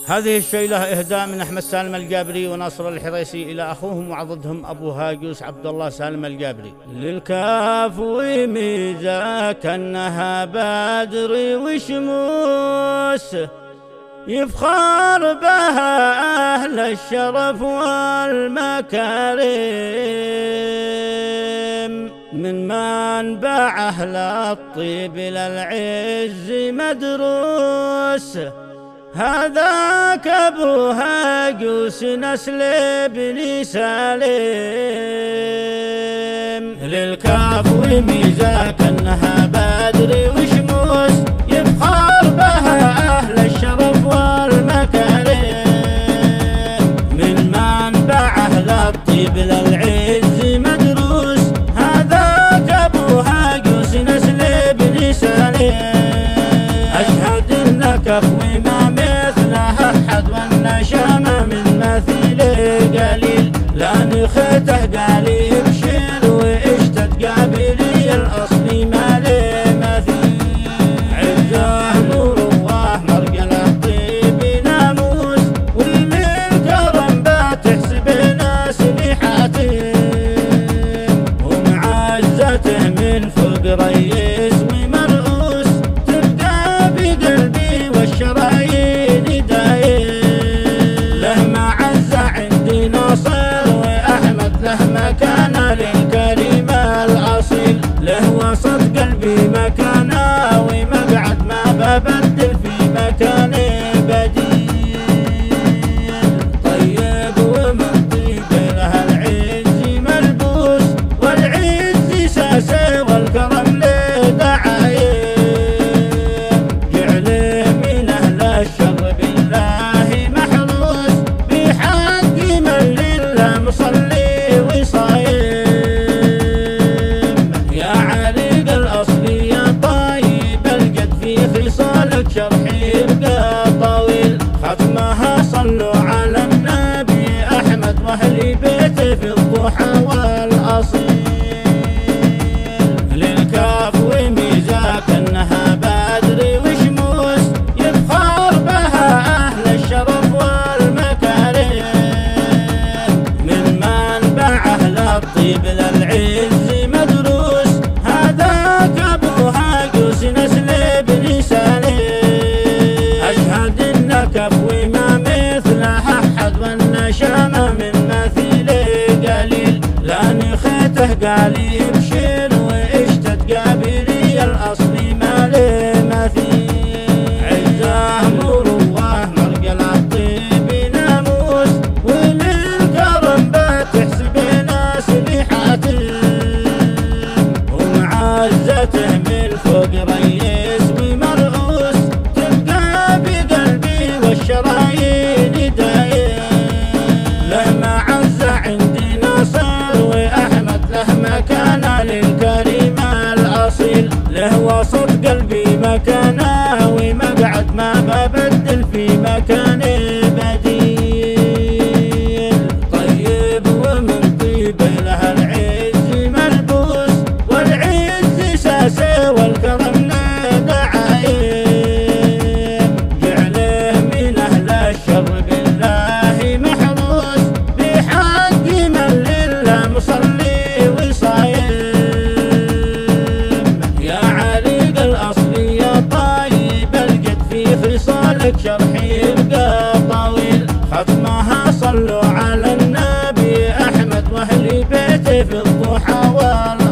هذه الشيلة إهداء من أحمد سالم الجابري وناصر الحريسي إلى أخوهم وعضدهم أبو هاجوس عبد الله سالم الجابري. للكاف وميزة كأنها بدر وشموس، يفخر بها أهل الشرف والمكارم، من منبع أهل الطيب للعز مدروس. هذاك أبو هاجوس نسل بن سالم. للكاف وميزة كأنها بدر وشموس، يفخر بها أهل الشرف والمكارم، من منبع أهل الطيب للعز مدروس. هذاك أبو هاجوس نسل بن سالم. أشهد إنك وما مثلها أحد، والنشامة من مثيله قليل، لا نخته قالي ابشر واشتد قابلي الأصلي ما له مثيل. عزه نور الله مرقل الطيب ناموس، والمنكرم بتحسب ناس لحاتم، ومعزته من فوق ريس ومرؤوس، تبقى بقلبي والشرايين دايم. له معزة عندي ناصر وأحمد، له مكانة للكريم الأصيل، له وسط قلبي مكانة ومقعد ما ببدل في مكاني بديل. طيب ومن طيب له العز ملبوس، والعز ساسه والكرم له دعايم، جعله من أهل الشر بالله محروس، بحق من لله مصلي وصايم. يا عليق الأصلي يا طيب الجد، في خصالك شرحي يبقى طويل، ختمها صلوا على النبي أحمد وأهل بيته في الضحى والأصيل. للكاف وميزة كأنها بدر وشموس، يفخر بها أهل الشرف والمكارم، من منبع أهل الطيب للعز مدروس. هذاك أبو هاجوس نسل بن سالم. أشهد إنك وما مثلها أحد، والنشامة من مثيله قليل، لا نخته قالي ابشر واشتد قابلي الأصلي ما له مثيل. عزه نور الله مرقل الطيب ناموس، وللكرم بتحسب ناس لحاتم، ومعزته من فوق ريس ومرؤوس، تبقى بقلبي والشرايين دايم. له معزة عندي ناصر وأحمد، له مكانة للكريم الأصيل، له وسط قلبي مكانة ومقعد ما ببدل في مكاني بديل. طيب ومن طيب له العز ملبوس، والعز ساسه والكرم له دعايم، جعله من أهل الشر بالله محروس، بحق من لله مصلي وصايم. يا عليق الأصلي يا طيب الجد، في خصالك شرحي يبقى طويل، ختمها صلوا على النبي أحمد وأهل بيته في الضحى والأصيل.